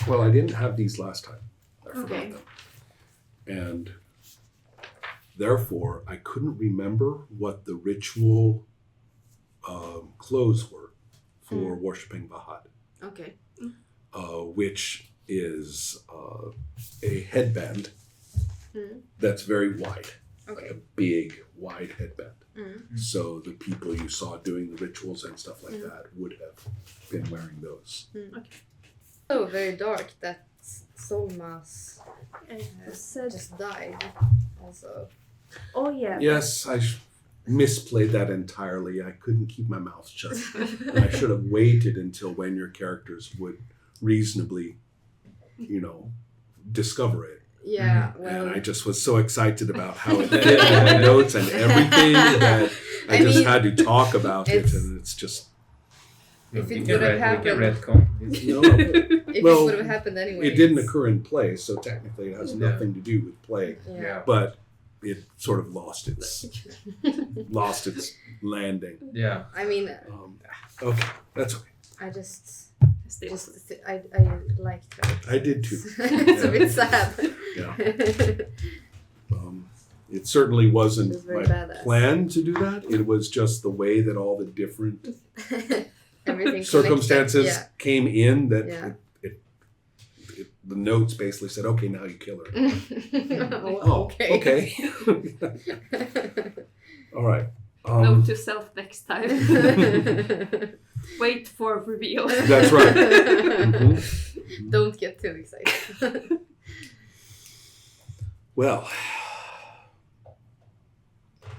Well, I didn't have these last time. I forgot Okay. them. And therefore, I couldn't remember what the ritual clothes were for worshipping Bahat, Okay. which is a headband Mm. that's very wide, like Okay. a big, wide headband. Mm. So the people you saw doing the rituals and stuff like that would have been wearing those. So very dark that Solmas Said, just died. Also. oh yeah. Yes, I misplayed that entirely. I couldn't keep my mouth shut. And I should have waited until when your characters would reasonably, discover it. Yeah. Well. And I just was so excited about how it fit in my notes and everything that I I just mean, had to talk about it, it's- and it's just If it we would have can happened, retcon. if Well, it would have happened anyway. it didn't occur in play, so technically it has Yeah. nothing to do with play. Yeah. But it sort of lost its landing. Yeah. I mean, Okay, that's okay. I just Still. I liked her. I did too. It's a bit sad. Yeah. It certainly wasn't It was very my badass. plan to do that. It was just the way that all the different Everything circumstances connected, came in that Yeah. the notes basically said, okay, now you kill her. Yeah. Oh, okay. All right. Note to self next time. Wait for reveal. That's right. Mhm. Don't get too excited. Well,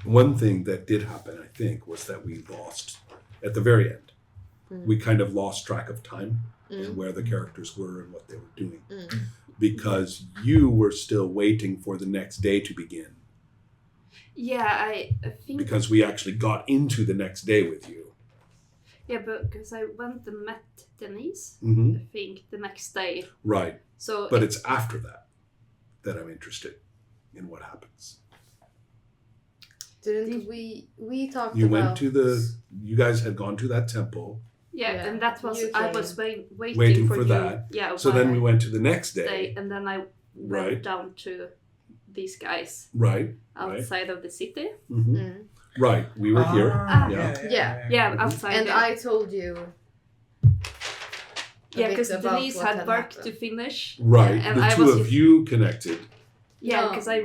one thing that did happen, I think, was that we lost, at the very end, we kind of lost track of time and where the characters were and what they were doing. Because you were still waiting for the next day to begin. Yeah, I think. Because we actually got into the next day with you. Yeah, but because I went and met Denise, Mm-hmm. I think, the next day. Right. So. But it's after that I'm interested in what happens. Didn't we talked You about you guys had gone to that temple. Yeah, Yeah, and that was you I came. was waiting Waiting for for you. that. Yeah. So then we went to the next day, day. and then I went Right. down to these guys Right. outside of the city. Mm-hmm. Right. We were here. Yeah. Yeah, outside. and there. I told you. Yeah, bit because about Denise what had had work happened. to finish. Right. And The I two was of just- you connected Yeah, No. because I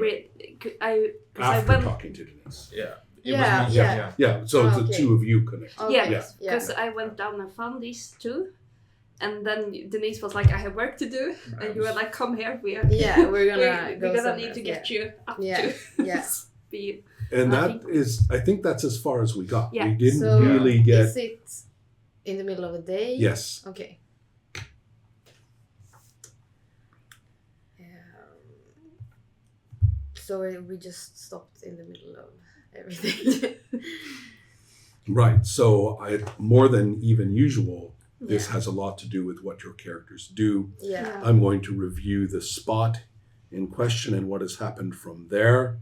after went. talking to Denise. Yeah. It Yeah, was yeah. Yeah. So Oh, the okay. two of you connected. Okay. Yeah, Yeah. because I went down and found these two, and then Denise was like, "I have work to do," and you were like, "Come here, we are. Yeah, we're gonna we're go gonna need to somewhere, get you up Yeah. to Yeah. speed." And I that is, I think that's as far as we got. Yeah. We didn't So really get. is it in the middle of the day? Yes. Okay. So we just stopped in the middle of everything. Right. So more than even usual, this Yeah. has a lot to do with what your characters do. Yeah. I'm going to review the spot in question and what has happened from there.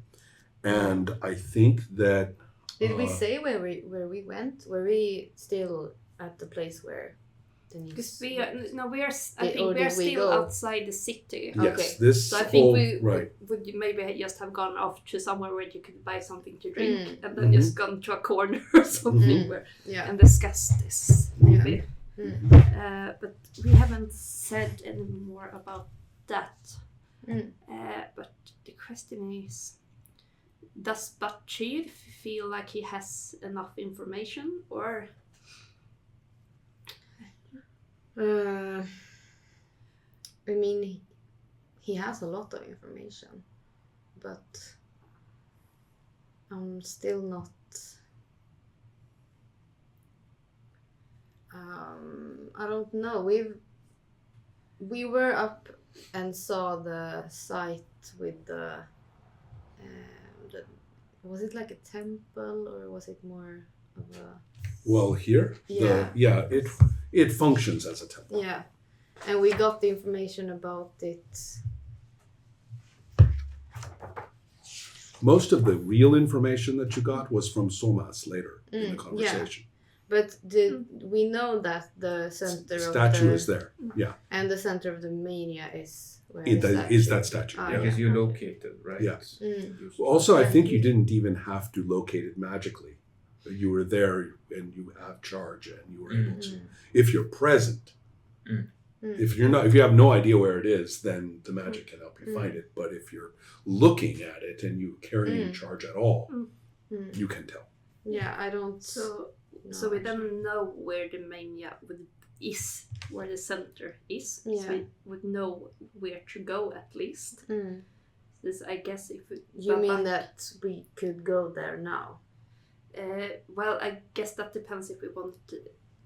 And I think that Did we say where we went? Were we still at the place where Denise? Because we are, no, we are. I Or think we did are we still go? outside the city. yes, Okay. this So I think whole we right. would maybe just have gone off to somewhere where you could buy something to drink, and then Mhm. just gone to a corner or something Mhm. where Yeah. and discuss this maybe. But we haven't said any more about that. Mm. But the question is, does Bachir feel like he has enough information, or I mean, he has a lot of information, but I'm still not. I don't know. We were up and saw the site with the was it like a temple or was it more of a Well, here, Yeah. it functions as a temple. yeah, and we got the information about it. Most of the real information that you got was from Somas later in the yeah. conversation. But we know that the center statue of the is there. Yeah, and the center of the mania is where is that statue. Ah, Yeah. Because you locate it, right? Yeah. You- Also, I think you didn't even have to locate it magically. You were there and you have charge and you were able to. If you're present, if you have no idea where it is, then the magic can help you find it. But if you're looking at it and you carrying charge at all, you can tell. Yeah, I don't. So we don't know where the mania is, where the center is. Yeah. So we would know where to go at least. This, I guess, if we, You mean that we could go there now? well, I guess that depends if we want to.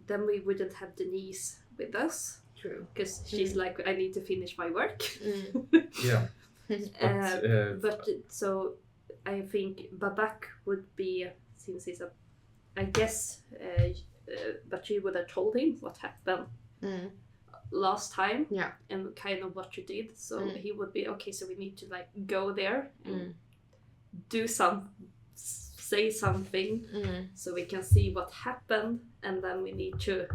Then we wouldn't have Denise with us True. because she's like, I need to finish my work. Yeah. But so I think Babak would be, since he's a, I guess, but she would have told him what happened last time, Yeah. and kind of what you did. So he would be okay. So we need to like go there and say something, so we can see what happened, and then we need to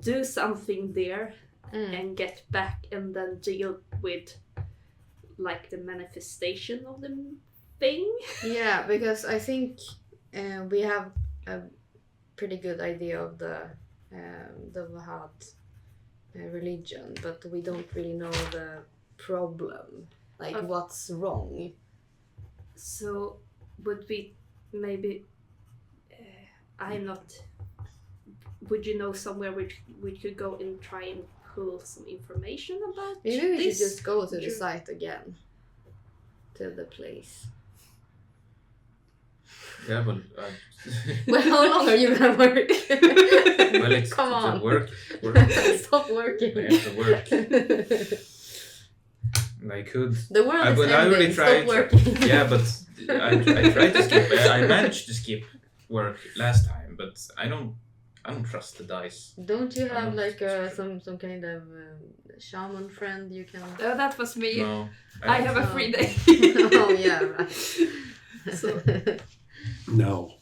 do something there and get back, and then deal with like the manifestation of the thing. Yeah, because I think we have a pretty good idea of the Wahhat religion, but we don't really know the problem, like what's wrong. So would we maybe? I'm not. Would you know somewhere we could go and try and pull some information about Maybe we this? should just go to the site again, to the place. Yeah, but Well, how long are you gonna work? well, it's Come on. the work. Stop working. I have to work. I could. The world is I ending. already Stop tried. working. Yeah, but I tried to skip. I managed to skip work last time, but I don't trust the dice. Don't you have like some kind of shaman friend you can? Oh, that was me. No, I have a free day. Oh yeah, right. So- Now,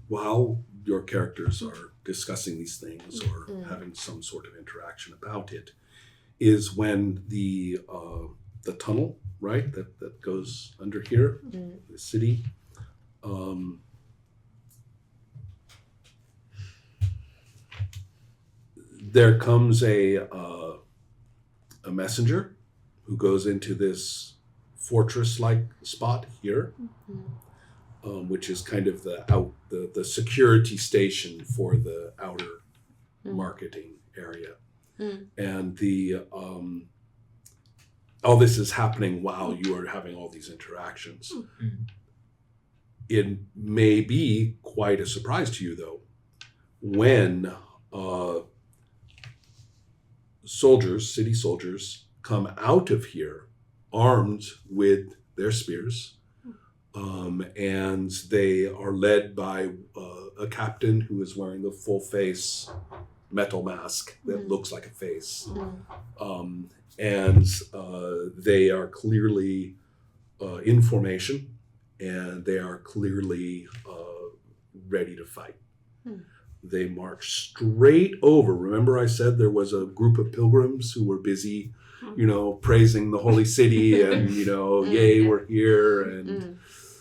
while your characters are discussing these things or having some sort of interaction about it, is when the tunnel, right, that goes under here, the city, there comes a messenger who goes into this fortress-like spot here, which is kind of the security station for the outer marketing area, and the all this is happening while you are having all these interactions. It may be quite a surprise to you, though, when city soldiers, come out of here armed with their spears, and they are led by a captain who is wearing the full face metal mask that looks like a face, and they are clearly in formation, and they are clearly ready to fight. They march straight over. Remember I said there was a group of pilgrims who were busy, praising the holy city and, yay, we're here, and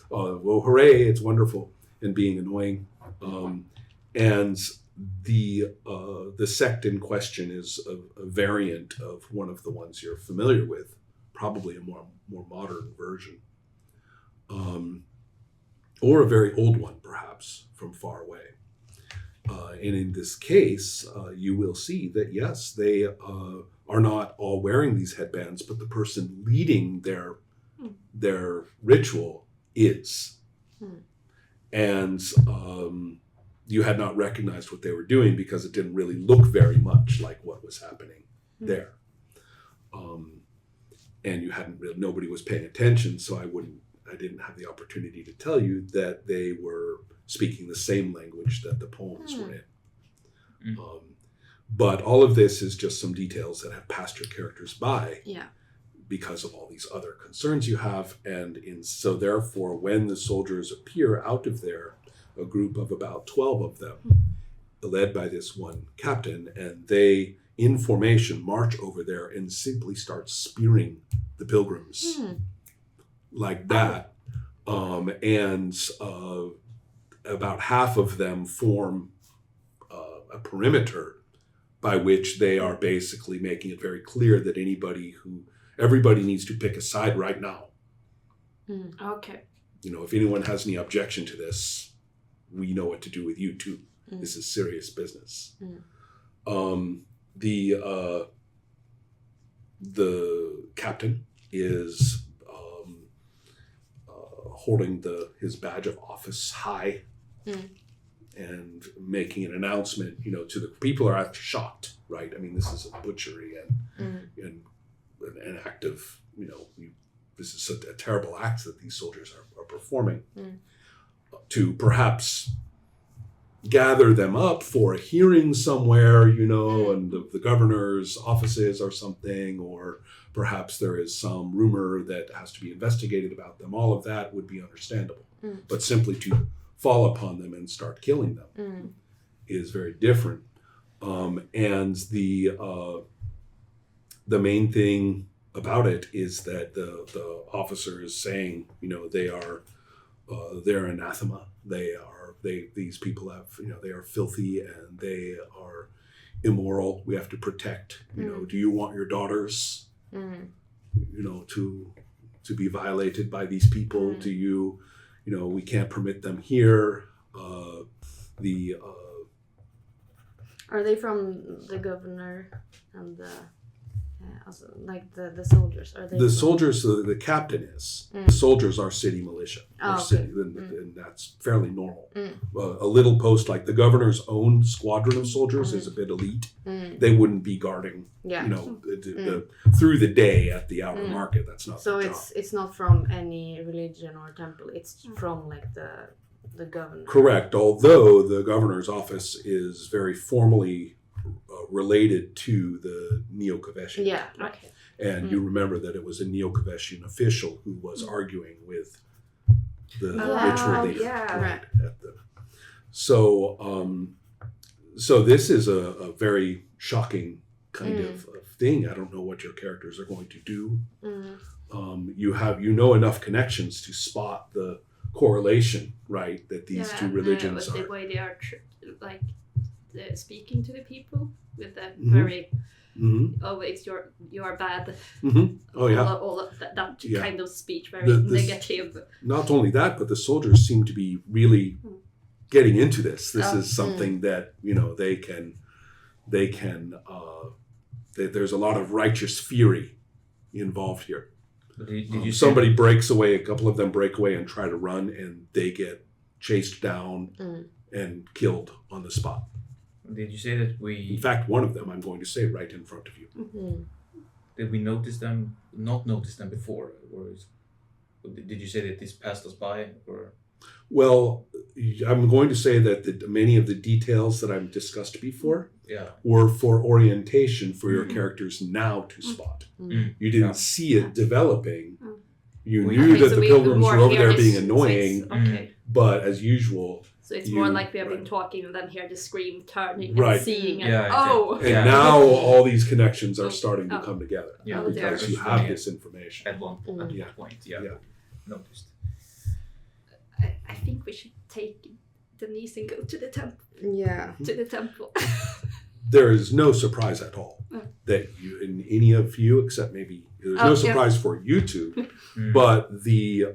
well, hooray, it's wonderful, and being annoying. And the sect in question is a variant of one of the ones you're familiar with, probably a more modern version, or a very old one, perhaps, from far away. And in this case, you will see that, yes, they are not all wearing these headbands, but the person leading their ritual is. And you had not recognized what they were doing because it didn't really look very much like what was happening there. And nobody was paying attention, so I didn't have the opportunity to tell you that they were speaking the same language that the poems were in. But all of this is just some details that have passed your characters by because of all these other concerns you have. And so therefore, when the soldiers appear out of there, a group of about 12 of them, led by this one captain, and they, in formation, march over there and simply start spearing the pilgrims like that. And about half of them form a perimeter by which they are basically making it very clear that everybody needs to pick a side right now. Okay. You know, if anyone has any objection to this, we know what to do with you too. This is serious business. The captain is holding his badge of office high and making an announcement. You know, to the people are actually shocked, right? I mean, this is a butchery and an act of, you know, this is a terrible act that these soldiers are performing. To perhaps gather them up for a hearing somewhere, you know, and the governor's offices or something, or perhaps there is some rumor that has to be investigated about them. All of that would be understandable. But simply to fall upon them and start killing them is very different. And the main thing about it is that the officer is saying, you know, they're anathema. These people have, you know, they are filthy and they are immoral. We have to protect. You know, do you want your daughters, you know, to be violated by these people? Do you know, we can't permit them here. Are they from the governor and the also, like the soldiers? Are they the soldiers? The captain is. The soldiers are city militia, and that's fairly normal. A little post like the governor's own squadron of soldiers is a bit elite. They wouldn't be guarding, you know, through the day at the outer market. That's not. So their job. it's not from any religion or temple. It's from like the governor. Correct. Although the governor's office is very formally related to the Neo-Kaveshian. Yeah. Okay. And you remember that it was a Neo-Kaveshian official who was arguing with the ritual leader. Yeah. Right. So this is a very shocking kind of thing. I don't know what your characters are going to do. You know enough connections to spot the correlation, right? That these two religions with are. the way they are speaking to the people with that very oh, it's you are bad. Oh yeah, all of that kind of speech, very negative. Not only that, but the soldiers seem to be really getting into this. This is something that, you know, they can. There's a lot of righteous fury involved here. Did you somebody breaks away? A couple of them break away and try to run, and they get chased down and killed on the spot. Did you say that In fact, one of them I'm going to say right in front of you. Did we not notice them before, or did you say that this passed us by, or? Well, I'm going to say that many of the details that I've discussed before were for orientation for your characters now to spot. You didn't see it developing. You knew that the pilgrims were over there being annoying, but as usual. So it's more like we have been talking and then hear the scream turning Right. and seeing and And now all these connections are starting to come together because you have this information. At one point, noticed. I think we should take Denise and go to the temple. Yeah. To the temple. There is no surprise at all that you, in any of you, except maybe there's no surprise for you two, but the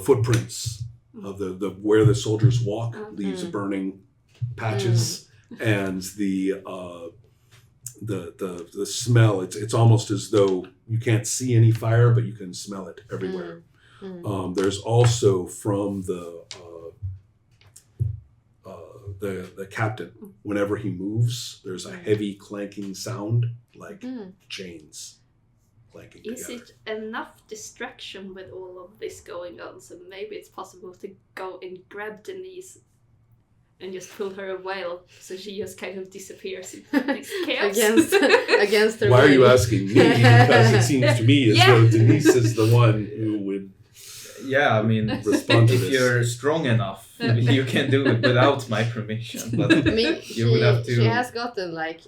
footprints of the where the soldiers walk leaves burning patches, and the smell. It's almost as though you can't see any fire, but you can smell it everywhere. There's also from the captain, whenever he moves, there's a heavy clanking sound like chains clanking together. Is it enough distraction with all of this going on? So maybe it's possible to go and grab Denise and just pull her away, so she just kind of disappears in this chaos. against her. Why are you asking me? Because it seems to me as though Denise is the one who would Yeah, I mean, respond to if this. you're strong enough, you can do it without my permission. But I mean, you will have to. she has gotten like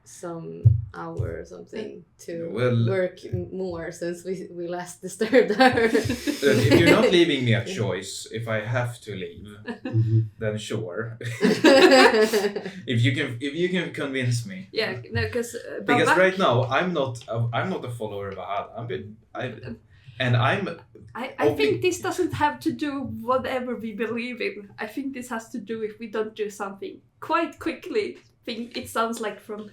some hour or something to Well- work more since we last disturbed her. If you're not leaving me a choice, if I have to leave, Mhm. then sure. if you can convince me. Yeah, no, because Right now I'm not a follower of Ahad. I only- think this doesn't have to do whatever we believe in. I think this has to do if we don't do something quite quickly. It sounds like from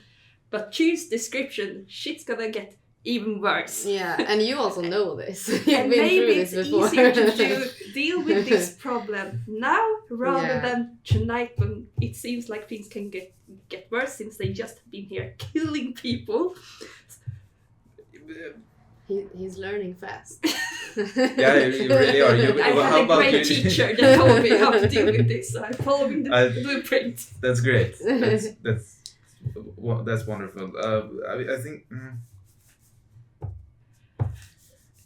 Batyr's description, shit's gonna get even worse. Yeah, and you also know this. You've And been through maybe this it's before. easier to deal with this problem now rather Yeah. than tonight when it seems like things can get worse since they just have been here killing people. He's learning fast. Yeah, you really are. I how had a about great you? teacher that told me how to deal with this. So I'm following the blueprint. That's great. That's wonderful. I think.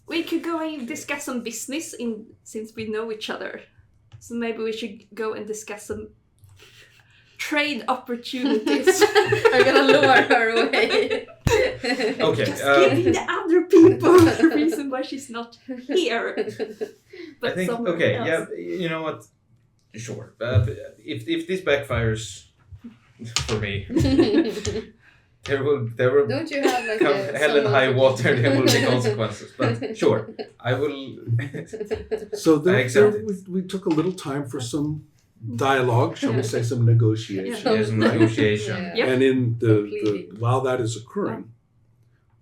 We could go and discuss some business since we know each other. So maybe we should go and discuss some trade opportunities. I'm gonna lure her away. Okay. Just giving the other people the reason why she's not here. But I think somewhere okay. else. Yeah. You know what? Sure. If this backfires for me, there will Don't you have like come a hell and high someone- water. There will be consequences. But sure, I will. So I there, accept we took a little time for some dialogue, shall we say, some negotiation. Yeah. There's negotiation. Yeah. Yep. And in the Completely. while that is occurring,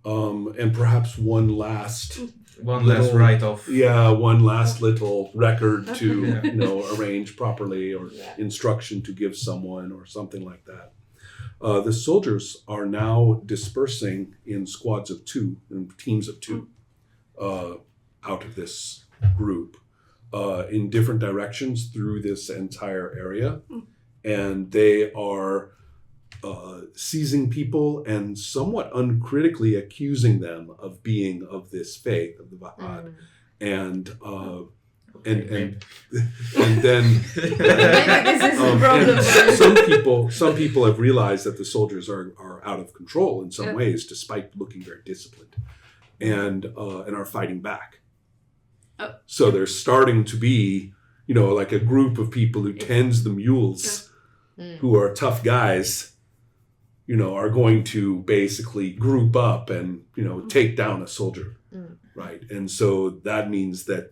and perhaps one last One less Little- write-off. one last little record to Yeah. arrange properly, or Yeah. instruction to give someone or something like that. The soldiers are now dispersing in squads of two, in teams of two, out of this group in different directions through this entire area. And they are seizing people and somewhat uncritically accusing them of being of this faith, of the Vahad. And and then Maybe this is the and problem. some people have realized that the soldiers are out of control in some Yeah. ways, despite looking very disciplined, and are fighting back. Oh. So there's starting to be, like a group of people who tends the mules, who are tough guys, are going to basically group up and take down a soldier, right? And so that means that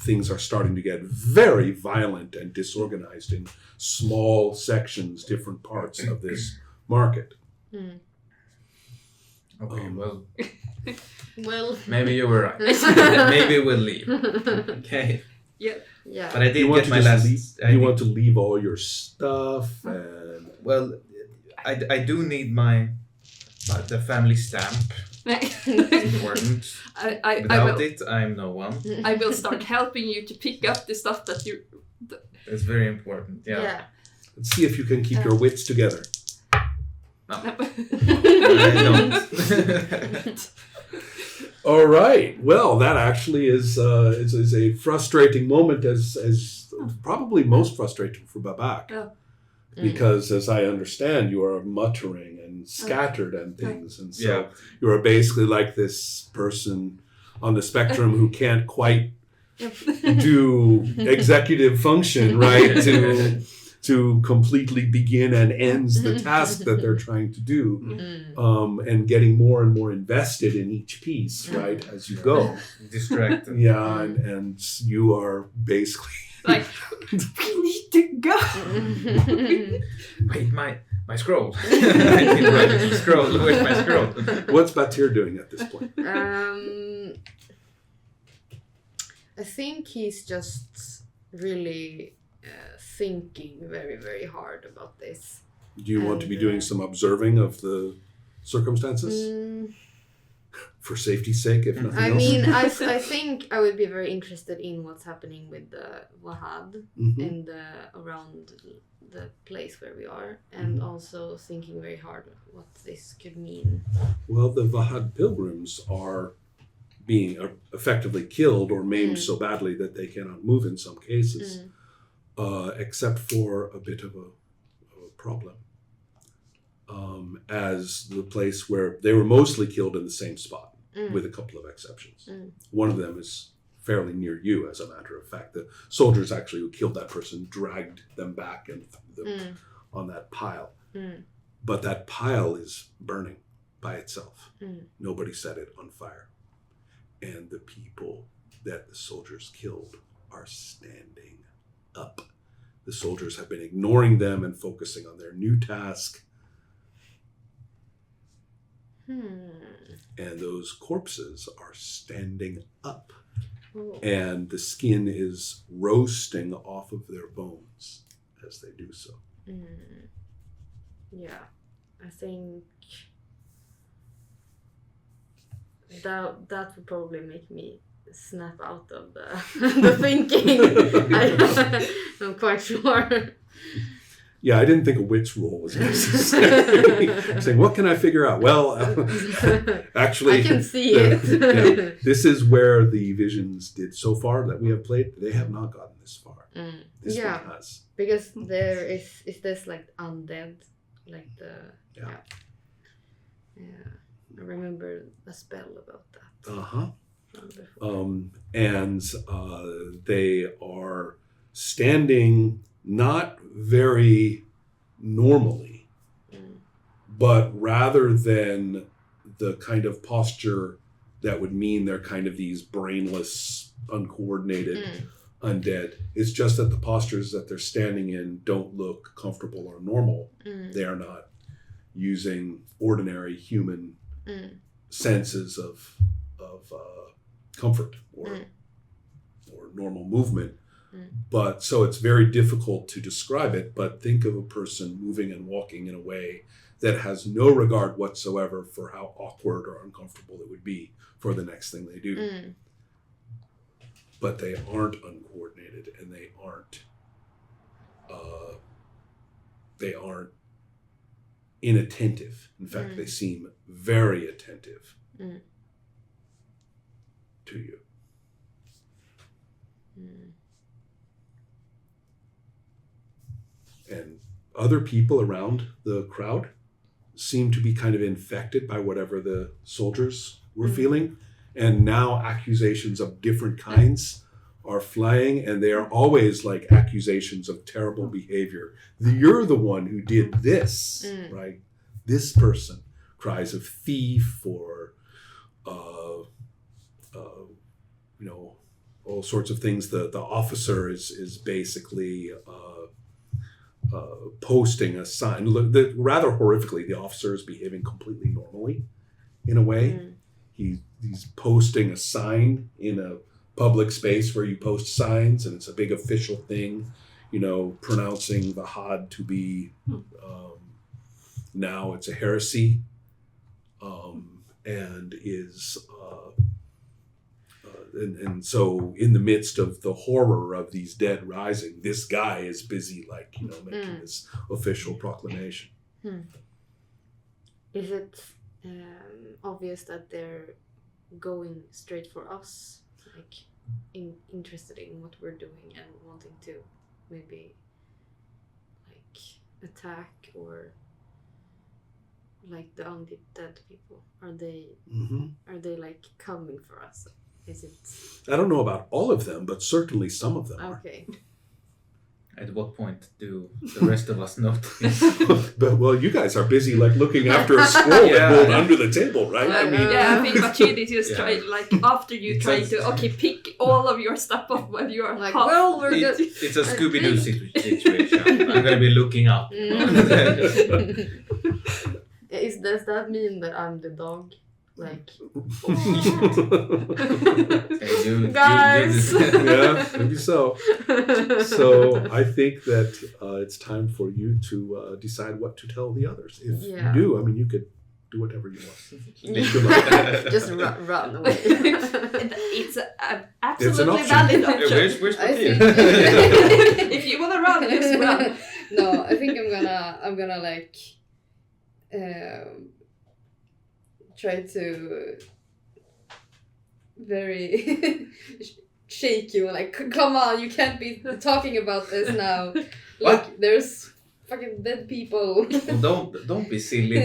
things are starting to get very violent and disorganized in small sections, different parts of this market. Okay, well, Well, maybe you were right. Maybe we'll leave. Okay, yeah. but I did You want get to my just last. leave? You want to leave all your stuff and Well, I do need the family stamp. It's important. I Without will. it, I'm no one. I will start helping you to pick up the stuff that you. It's very important. Yeah. Yeah. let's see if you can keep your wits together. No, I don't. All right. Well, that actually is a frustrating moment, as probably most frustrating for Babak, Oh. because as I understand, you are muttering and scattered and things, and so Yeah. you are basically like this person on the spectrum who can't quite do executive function, right? To completely begin and ends the task that they're trying to do, and getting more and more invested in each piece, right, as you go. Distracted. Yeah, and you are basically Like, we need to go. Wait, my scroll. I didn't write it to scroll. Where's my scroll? What's Batir doing at this point? I think he's just really thinking very, very hard about this. Do you want to be doing some observing of the circumstances for safety's sake, if nothing I else? mean, I think I would be very interested in what's happening with the Vahad Mhm. and around the place where we are, and also thinking very hard what this could mean. Well, the Vahad pilgrims are being effectively killed or maimed so badly that they cannot move in some cases, except for a bit of a problem. As the place where they were mostly killed in the same spot, with a couple of exceptions. One of them is fairly near you, as a matter of fact. The soldiers actually who killed that person dragged them back and threw them on that pile. But that pile is burning by itself. Nobody set it on fire. And the people that the soldiers killed are standing up. The soldiers have been ignoring them and focusing on their new task. And those corpses are standing up. And the skin is roasting off of their bones as they do so. Yeah, I think that would probably make me snap out of the thinking. I'm quite sure. Yeah, I didn't think a wit's rule was necessary. Saying, what can I figure out? Well, actually, I can see it. This is where the visions did so far that we have played. They have not gotten this far. This one has. Because there is this like undead, like the yeah. I remember a spell about that. And they are standing not very normally, but rather than the kind of posture that would mean they're kind of these brainless, uncoordinated undead. It's just that the postures that they're standing in don't look comfortable or normal. They are not using ordinary human senses of comfort or normal movement. But so it's very difficult to describe it, but think of a person moving and walking in a way that has no regard whatsoever for how awkward or uncomfortable it would be for the next thing they do. But they aren't uncoordinated, and they aren't inattentive. In fact, they seem very attentive to you. And other people around the crowd seem to be kind of infected by whatever the soldiers were feeling. And now accusations of different kinds are flying, and they are always like accusations of terrible behavior. You're the one who did this, right? This person, cries of thief or, all sorts of things. The officer is basically posting a sign. Rather horrifically, the officer is behaving completely normally in a way. He's posting a sign in a public space where you post signs, and it's a big official thing, pronouncing the Had to be, now it's a heresy, and is, and so in the midst of the horror of these dead rising, this guy is busy, making this official proclamation. Is it obvious that they're going straight for us, interested in what we're doing and wanting to maybe attack, or the undead people? Are they coming for us? Is it? I don't know about all of them, but certainly some of them are. Okay. At what point do the rest of us notice? But you guys are busy looking after a scroll that rolled under the table, right? I think Machidi just tried after you try to pick all of your stuff up when you are we're good. It's a Scooby-Doo situation. I'm gonna be looking up. Does that mean that I'm the dog? Guys. Yeah, maybe so. So I think that it's time for you to decide what to tell the others. If you do, you could do whatever you want. Just run away. It's absolutely option. valid option. Where's Matilda? If you want to run, just run. No, I think I'm gonna try to very shaky. Like, come on, you can't be talking about this now. What? Like, there's fucking dead people. Well, don't be silly.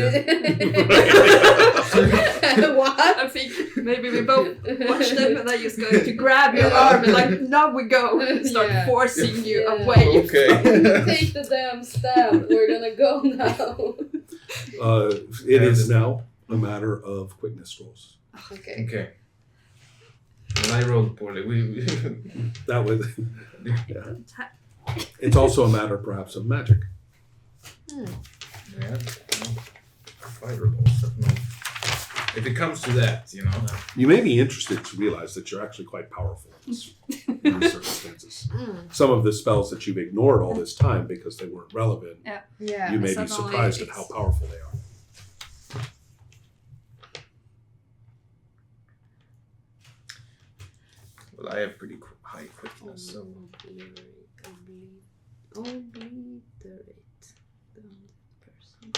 What? I think maybe we both watch them and I'm just going to grab your arm and like, now we go. Start Yeah. forcing you Yeah. away. Okay. Take the damn stab. We're gonna go now. It is now a matter of quickness rolls. Okay. Okay. Well, I rolled poorly. We That was. Yeah. It's also a matter, perhaps, of magic. yeah. Fireballs. No. If it comes to that, you know. You may be interested to realize that you're actually quite powerful in these circumstances. Some of the spells that you've ignored all this time because they weren't relevant, Yeah. you may be suddenly surprised at it's- how powerful they are. Well, I have pretty high quickness, so Obliterate the person.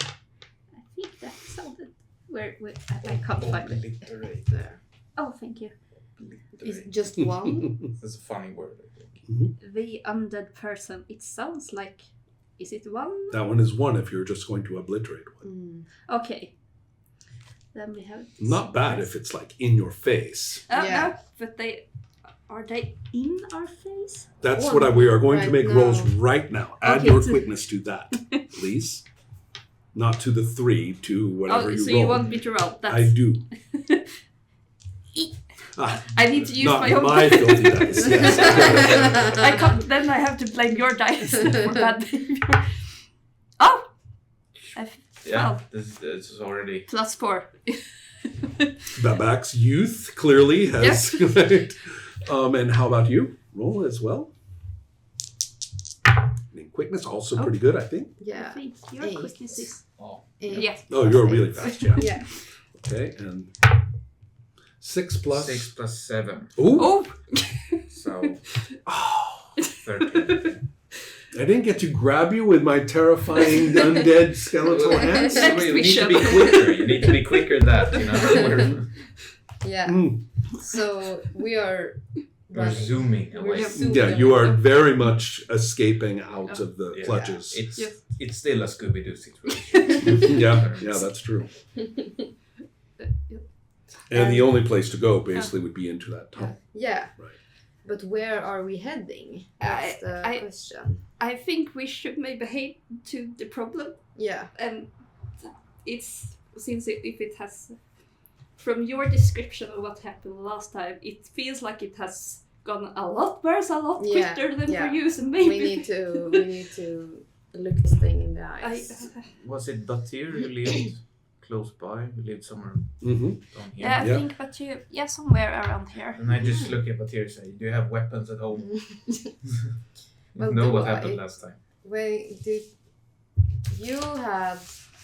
I think that sounded where I can't find it. Obliterate. There. Oh, thank you. Is it just one? That's a funny word, I think. The undead person. It sounds like. Is it one? That one is one if you're just going to obliterate one. Okay. Then we have. Not bad if it's like in your face. Yeah. No, but are they in our face? That's One what we are going to right make now. rolls right now. Add Okay, your to- quickness to that, please. Not to the 3, to whatever Oh, you so roll. you want me to roll? That's. I do. Ah, I need to use not my own. my filthy dice. Yes. I can't. Then I have to blame your dice for bad behavior. Oh. Yeah, Well. this is already. +4. Babak's youth clearly has. Right? And how about you? Roll as well. And quickness also pretty good, I think. I Yeah. think your 8. quickness is. Oh. 8. Yeah. Oh, you're really fast, yeah. Yeah. Okay, and 6 plus. 6 plus 7. Ooh. Oh. So Oh, 13. I didn't get to grab you with my terrifying undead skeletal hands. Next You need to mission. be quicker. You need to be quicker than that, you know. Yeah. Mm. So we are We're running. zooming We're away. just zooming Yeah, you are away. very much escaping out of the Yeah. clutches. It's Yes. it's still a Scooby-Doo situation. Yeah, that's true. And the only place to go basically would be into that tunnel. Yeah. Right. But where are we heading? That's the I- question. I think we should maybe head to the problem, Yeah. and it's since if it has, from your description of what happened last time, it feels like it has gone a lot worse, a lot Yeah, quicker than yeah. for you. So maybe We need to look this thing in the eyes. Was it Batir who lived close by? Who lived somewhere Mm-hmm. down here? I Yeah. think, but you somewhere around here. And I just look at Batir and say, "Do you have weapons at home?" Well, You know do what I? happened last time. Wait, did you have?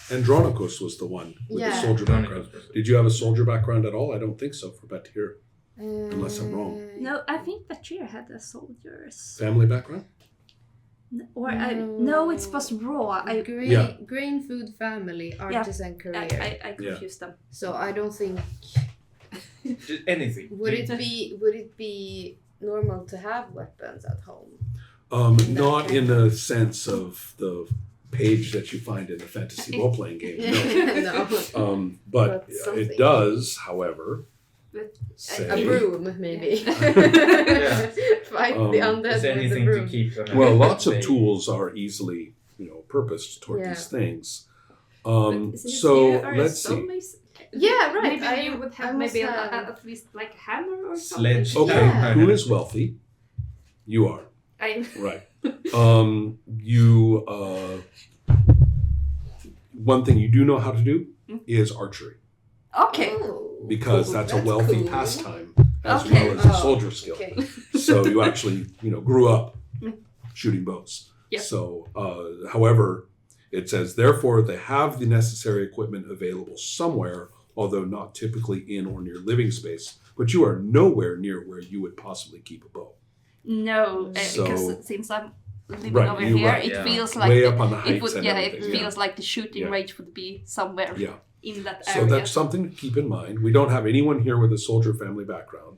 Andronicus was the one with the Yeah. soldier background. Did you have a soldier background at all? I don't think so for Batir. Unless I'm wrong. No, I think Bashir had a soldier's. Family background? Or no, it was raw. Grain food family, artisan career. I confused them. So I don't think Just anything. would it be normal to have weapons at home? Not in the sense of the page that you find in the fantasy role-playing game. No. No. But But something. it does, however, But say... A broom, maybe. Yeah. Fight Um, the Is undead there with the anything to broom. keep them? Well, lots of They- tools are easily, purposed toward Yeah. these things. But since So you are a let's see. stonemason, Yeah, right. Maybe you would have maybe at least like a hammer or something. Sledge. Okay, Yeah. who is wealthy? You are. Right. One thing you do know how to do is archery, Okay. Oh, because cool. that's a wealthy cool. pastime as Okay. well as a Oh, soldier skill. Okay. So you actually, grew up shooting bows. Yeah. So, however, it says, therefore, they have the necessary equipment available somewhere, although not typically in or near living space. But you are nowhere near where you would possibly keep a bow. No, So- because since I'm living Right, over you're here, right, it yeah. feels like way up on the heights it would. and Yeah, it everything, yeah. feels like the shooting Yeah. range would be somewhere Yeah. in that So area. that's something to keep in mind. We don't have anyone here with a soldier family background.